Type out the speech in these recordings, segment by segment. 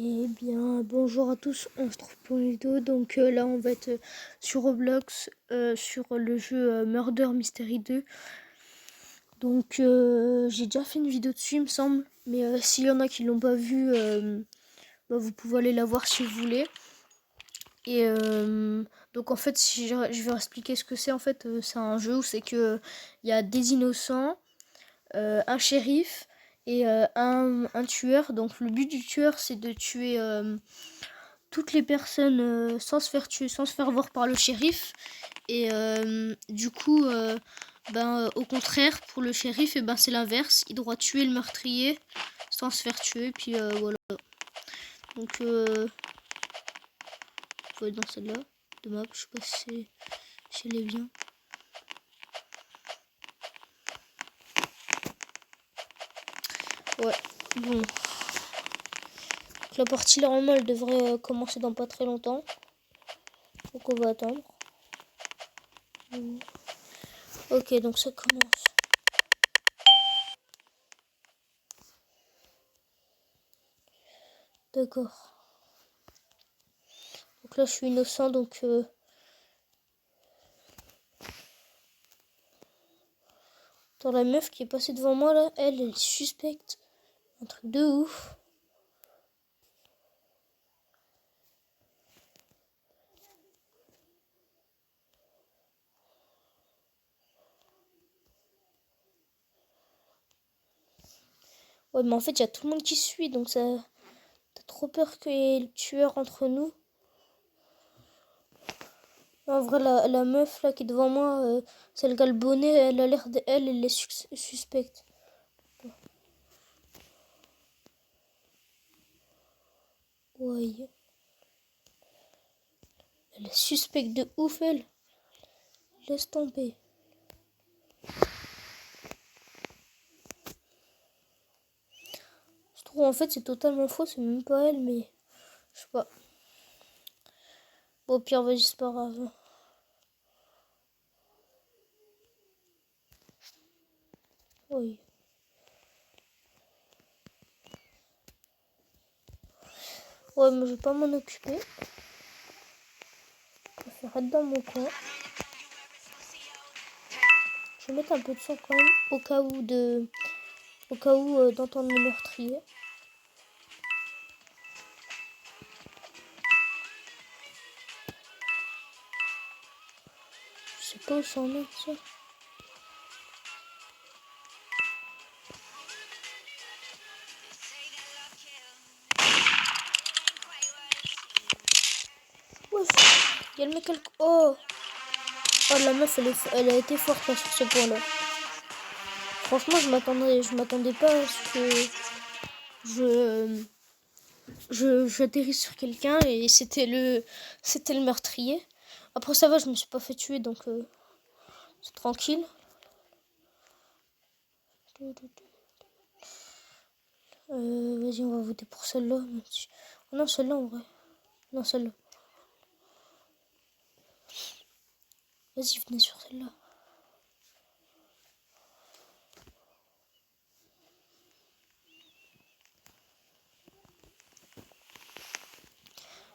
Eh bien, bonjour à tous, on se retrouve pour une vidéo. Donc là, on va être sur Roblox, sur le jeu Murder Mystery 2. Donc j'ai déjà fait une vidéo dessus, il me semble. Mais s'il y en a qui l'ont pas vu, bah, vous pouvez aller la voir si vous voulez. Et donc en fait, si je vais expliquer ce que c'est. En fait, c'est un jeu où c'est que il y a des innocents, un shérif et un tueur. Donc le but du tueur, c'est de tuer toutes les personnes sans se faire tuer, sans se faire voir par le shérif. Et du coup, au contraire, pour le shérif, et ben, c'est l'inverse. Il doit tuer le meurtrier sans se faire tuer. Puis voilà. Donc, faut être dans celle-là de map. Je sais pas si elle est bien. Ouais, bon. Donc, la partie normalement elle devrait commencer dans pas très longtemps. Donc on va attendre. Ok, donc ça commence. D'accord. Donc là je suis innocent, donc dans la meuf qui est passée devant moi là, elle est suspecte. Un truc de ouf. Ouais, mais en fait, il y a tout le monde qui suit, donc ça... T'as trop peur qu'il y ait le tueur entre nous. En vrai, la meuf là qui est devant moi, c'est le gars le bonnet, elle a l'air de... Elle est suspecte. Ouais. Elle est suspecte de ouf, elle. Laisse tomber. Je trouve en fait c'est totalement faux, c'est même pas elle, mais... Je sais pas. Bon, au pire, vas-y, c'est pas grave. Oui. Ouais, mais je vais pas m'en occuper. Je préfère être dans mon coin. Je vais mettre un peu de son quand même, au cas où d'entendre le meurtrier. Je sais pas où ça en est, ça. Wesh, il y a le mec Oh, la meuf, elle a été forte hein, sur ce point-là. Franchement, je m'attendais pas à ce que j'atterrisse sur quelqu'un et c'était le meurtrier. Après ça va, je me suis pas fait tuer, donc c'est tranquille. Vas-y, on va voter pour celle-là. Oh non, celle-là en vrai. Non, celle-là. Vas-y, venez sur celle-là.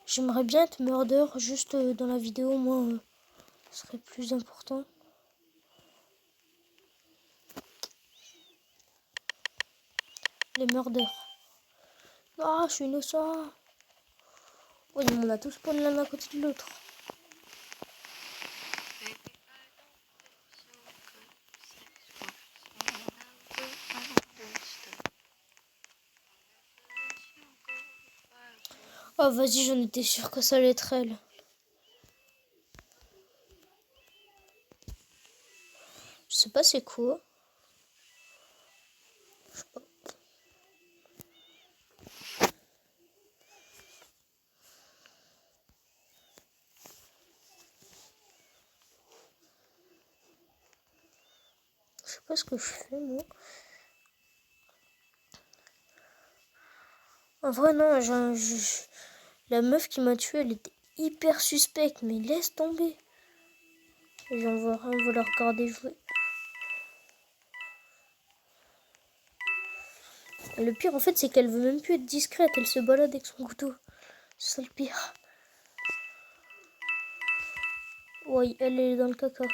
J'aimerais bien être murder juste dans la vidéo, moi, ce serait plus important. Les murders. Ah, je suis innocent. Oui, on a tous spawn l'un à côté de l'autre. Oh, vas-y, j'en étais sûre que ça allait être elle. Je sais pas c'est quoi. Je sais pas. Je sais pas ce que je fais, moi. En vrai, non, la meuf qui m'a tué, elle était hyper suspecte, mais laisse tomber. Et j'en vois rien, on va la regarder jouer. Le pire, en fait, c'est qu'elle veut même plus être discrète. Elle se balade avec son couteau. C'est ça le pire. Oui, elle est dans le caca.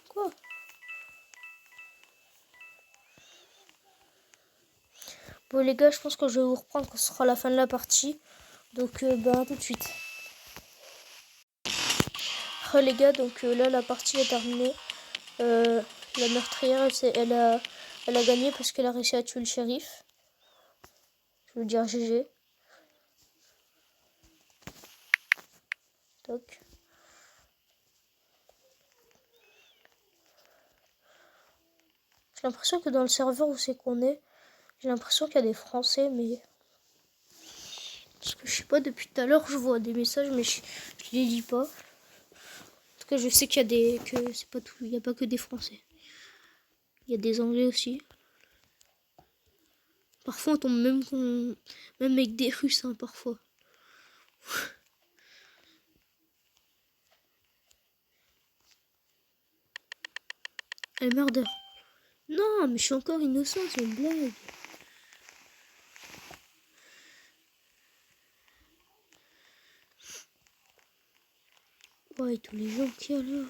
Quoi? Bon, les gars, je pense que je vais vous reprendre quand ce sera la fin de la partie. Donc, à tout de suite. Oh, les gars, donc là, la partie est terminée. La meurtrière, elle a gagné parce qu'elle a réussi à tuer le shérif. Je veux dire GG. Toc. J'ai l'impression que dans le serveur où c'est qu'on est, j'ai l'impression qu'il y a des Français, mais... Parce que je sais pas, depuis tout à l'heure, je vois des messages, mais je les lis pas. En tout cas, je sais qu'il y a des... que c'est pas tout, il n'y a pas que des Français. Il y a des Anglais aussi. Parfois, on tombe même avec des Russes, hein, parfois. Elle meurt d'heure. Non, mais je suis encore innocent, c'est une blague. Ouais, tous les gens qu'il y a là.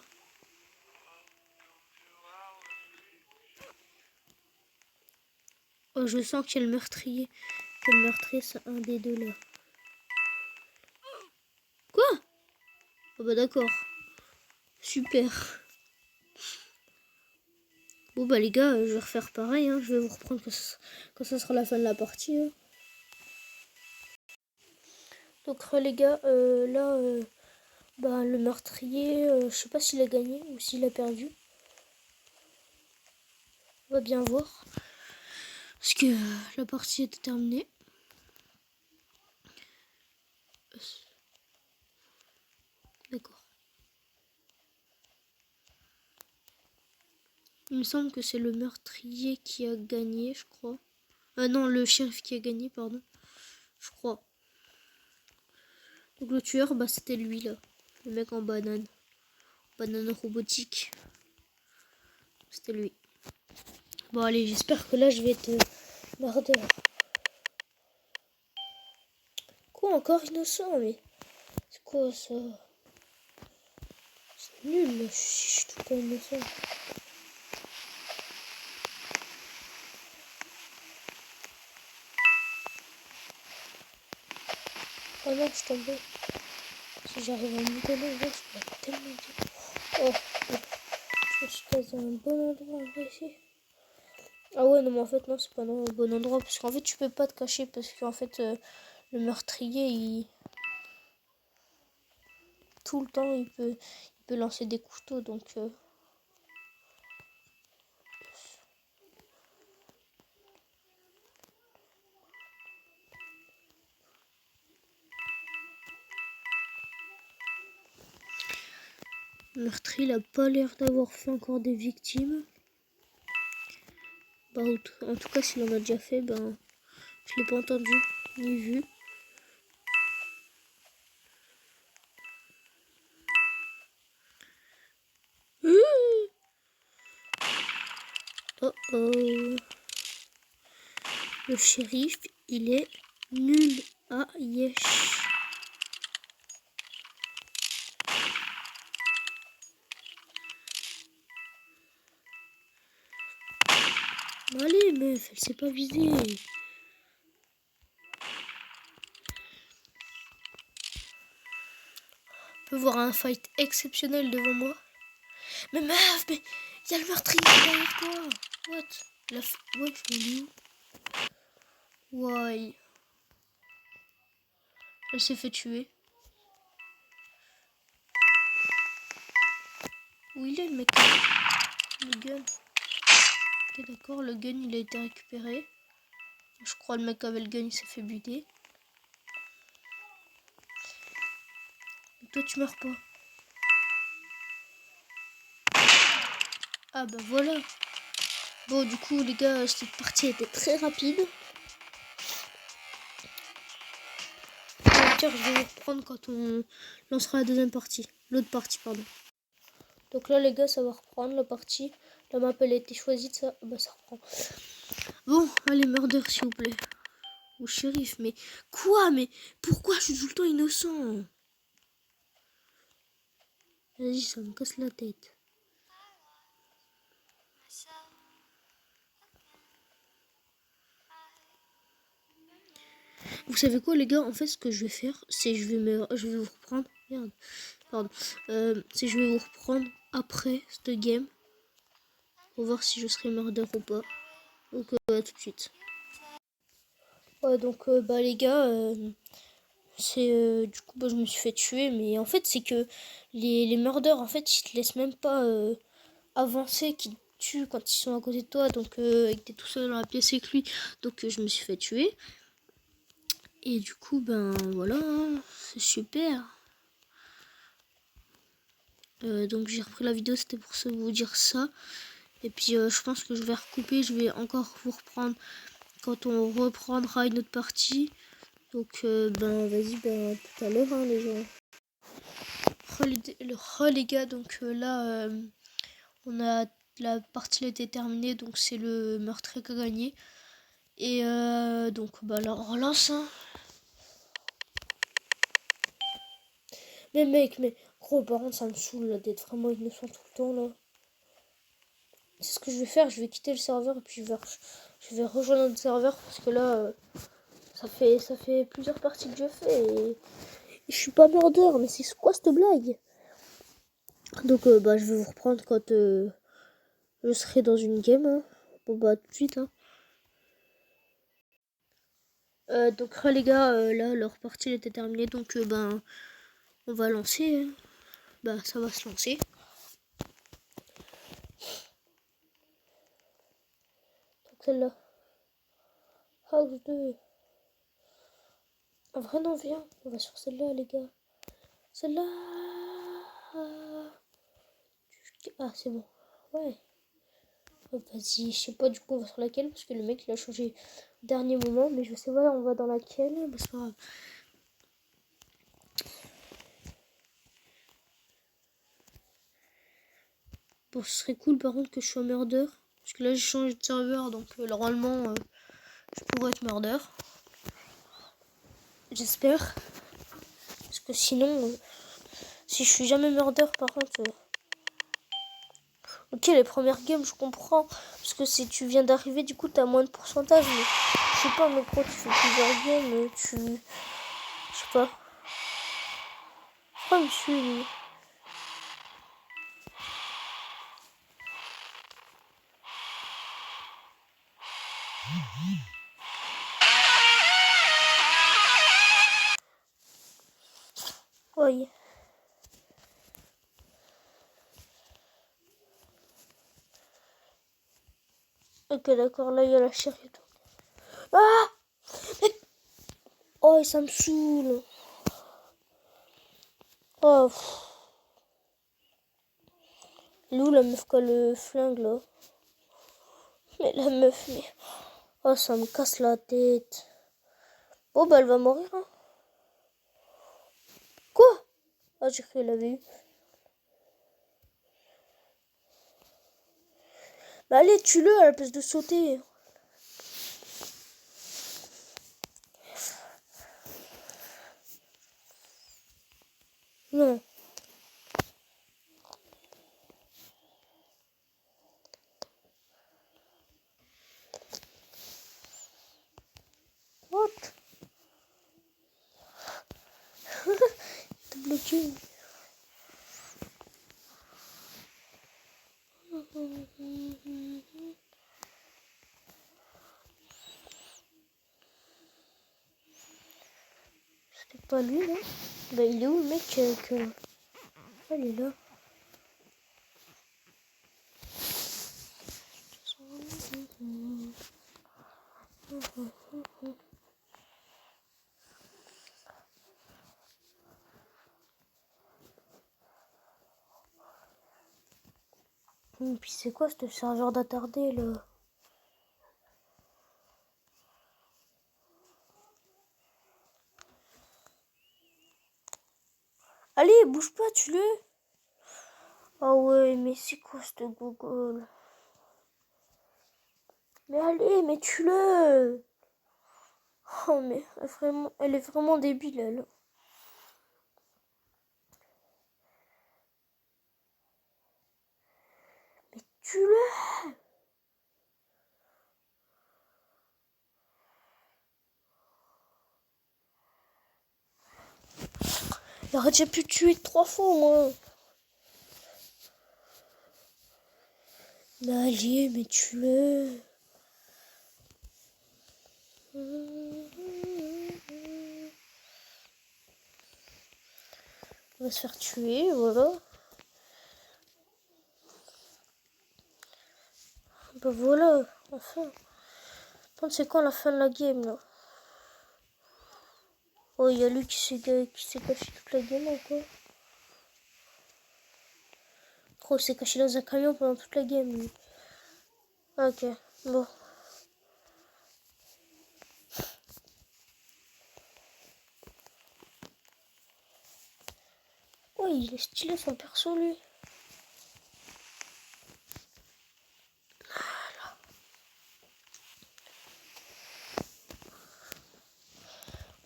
Oh, je sens qu'il y a le meurtrier. Que le meurtrier, c'est un des deux là. Quoi? Oh bah d'accord. Super. Bon bah les gars, je vais refaire pareil. Hein. Je vais vous reprendre quand ça sera la fin de la partie. Hein. Donc les gars, là, le meurtrier, je sais pas s'il a gagné ou s'il a perdu. On va bien voir. Parce que la partie était terminée. D'accord. Il me semble que c'est le meurtrier qui a gagné, je crois. Non, le shérif qui a gagné, pardon. Je crois. Donc le tueur, c'était lui là. Le mec en banane. Banane robotique. C'était lui. Bon allez, j'espère que là je vais être mardeur. Quoi, encore innocent, mais... C'est quoi ça? C'est nul, là. Je suis tout le temps innocent. Oh non, je suis tombée. Si j'arrive à me donner, je peux tellement dire. Oh, je suis pas dans un bon endroit en vrai ici. Ah ouais, non, mais en fait, non, c'est pas dans un bon endroit. Parce qu'en fait, tu peux pas te cacher. Parce qu'en fait, le meurtrier, tout le temps, il peut lancer des couteaux. Donc, le meurtrier, il a pas l'air d'avoir fait encore des victimes. En tout cas, s'il en a déjà fait, je l'ai pas entendu ni vu. Oh oh. Le shérif, il est nul à yesh. Allez meuf, elle s'est pas visée. On peut voir un fight exceptionnel devant moi. Mais meuf, mais il y a le meurtrier derrière toi. What? Ouais, je me dis où? Ouais. Elle s'est fait tuer. Où il est le mec? Le gun. Ok, d'accord, le gun il a été récupéré. Je crois le mec avec le gun il s'est fait buter. Et toi tu meurs pas. Ah bah voilà. Bon du coup les gars, cette partie était très rapide. Je vais vous reprendre quand on lancera la deuxième partie. L'autre partie, pardon. Donc là les gars, ça va reprendre la partie. La map elle a été choisie, ça reprend. Bon, allez, murder, s'il vous plaît. Ou shérif, mais quoi? Mais pourquoi je suis tout le temps innocent? Vas-y, ça me casse la tête. Vous savez quoi, les gars? En fait, ce que je vais faire, c'est je vais vous reprendre. Merde, pardon. C'est je vais vous reprendre après cette game pour voir si je serai murder ou pas. Donc, à tout de suite. Ouais, donc, bah, les gars, c'est du coup, bah, je me suis fait tuer, mais en fait, c'est que les murders, en fait, ils te laissent même pas avancer, qu'ils te tuent quand ils sont à côté de toi, donc, et que t'es tout seul dans la pièce avec lui. Donc, je me suis fait tuer. Et du coup, ben voilà, hein, c'est super. Donc j'ai repris la vidéo, c'était pour vous dire ça. Et puis je pense que je vais recouper, je vais encore vous reprendre quand on reprendra une autre partie. Donc ben vas-y, ben tout à l'heure hein, les gens. Oh, les gars, donc là on a la partie a été terminée, donc c'est le meurtrier qui a gagné. Et donc bah là on relance hein. Mais mec, mais gros par contre ça me saoule là, d'être vraiment innocent tout le temps là. C'est ce que je vais faire, je vais quitter le serveur et puis je vais rejoindre notre serveur parce que là ça fait plusieurs parties que je fais et je suis pas murder, mais c'est quoi cette blague? Donc bah je vais vous reprendre quand je serai dans une game hein. Bon bah tout de suite hein. Donc les gars, là leur partie était terminée donc ben on va lancer hein. Bah ça va se lancer. Donc celle-là. House 2. En vrai non viens, on va sur celle-là les gars. Celle-là. Ah c'est bon. Ouais. Oh, vas-y, je sais pas du coup on va sur laquelle parce que le mec il a changé au dernier moment, mais je sais pas on va dans laquelle. Bah, c'est pas grave. Bon, ce serait cool par contre que je sois murder. Parce que là j'ai changé de serveur donc normalement je pourrais être murder. J'espère. Parce que sinon, si je suis jamais murder par contre. Ok, les premières games je comprends. Parce que si tu viens d'arriver, du coup t'as moins de pourcentage. Mais je sais pas, mais gros, tu fais plusieurs games, tu. Je sais pas. Pourquoi il me suit lui? Oui. Ok, d'accord, là il y a la chérie et tout. Ah! Oh, ça me saoule. Oh, Lou, la meuf qui a le flingue là. Mais la meuf, mais. Oh, ça me casse la tête. Oh, bah elle va mourir, hein. Quoi? Ah, j'ai cru qu'elle avait eu. Bah allez, tue-le à la place de sauter. Non. What? T'es bloqué. C'était pas lui, là. Bah il est où le mec que... Ah, il est là. Et puis c'est quoi ce serveur d'attardé là? Allez, bouge pas, tue-le. Ah ouais, mais c'est quoi ce Google? Mais allez, mais tue-le. Oh, mais elle est vraiment débile, elle. Mais tue-le. J'aurais déjà pu tuer 3 fois, moi. Mais allez, mais tue-le. On va se faire tuer, voilà. Ben voilà, enfin. C'est quand la fin de la game, là? Oh, il y a lui qui s'est caché toute la game, encore. Trop, il s'est caché dans un camion pendant toute la game, lui. Ok, bon. Oh, il est stylé son perso, lui.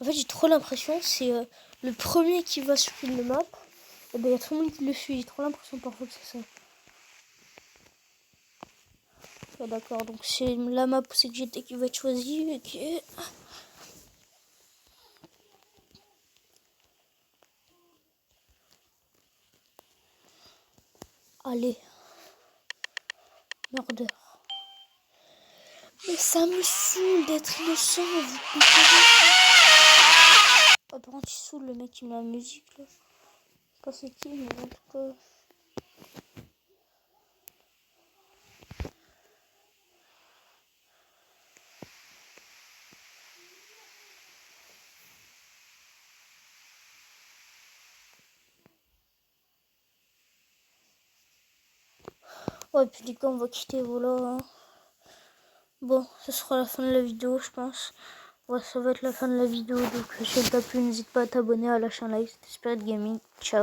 En fait, j'ai trop l'impression, c'est le premier qui va sur une map, et ben il y a tout le monde qui le suit. J'ai trop l'impression parfois que c'est ça. Ok, d'accord, donc c'est la map où c'est que j'étais qui va être choisie. Ok. Allez. Murder. Mais ça me saoule d'être innocent, vous comprenez? Oh, par contre, il saoule le mec qui met la musique, là. Je sais pas c'est qui, mais en tout cas... Ouais, puis du coup, on va quitter, voilà. Hein. Bon, ce sera la fin de la vidéo, je pense. Ouais, ça va être la fin de la vidéo, donc si elle t'a plu, n'hésite pas à t'abonner, à lâcher un like. C'était Spirit Gaming. Ciao.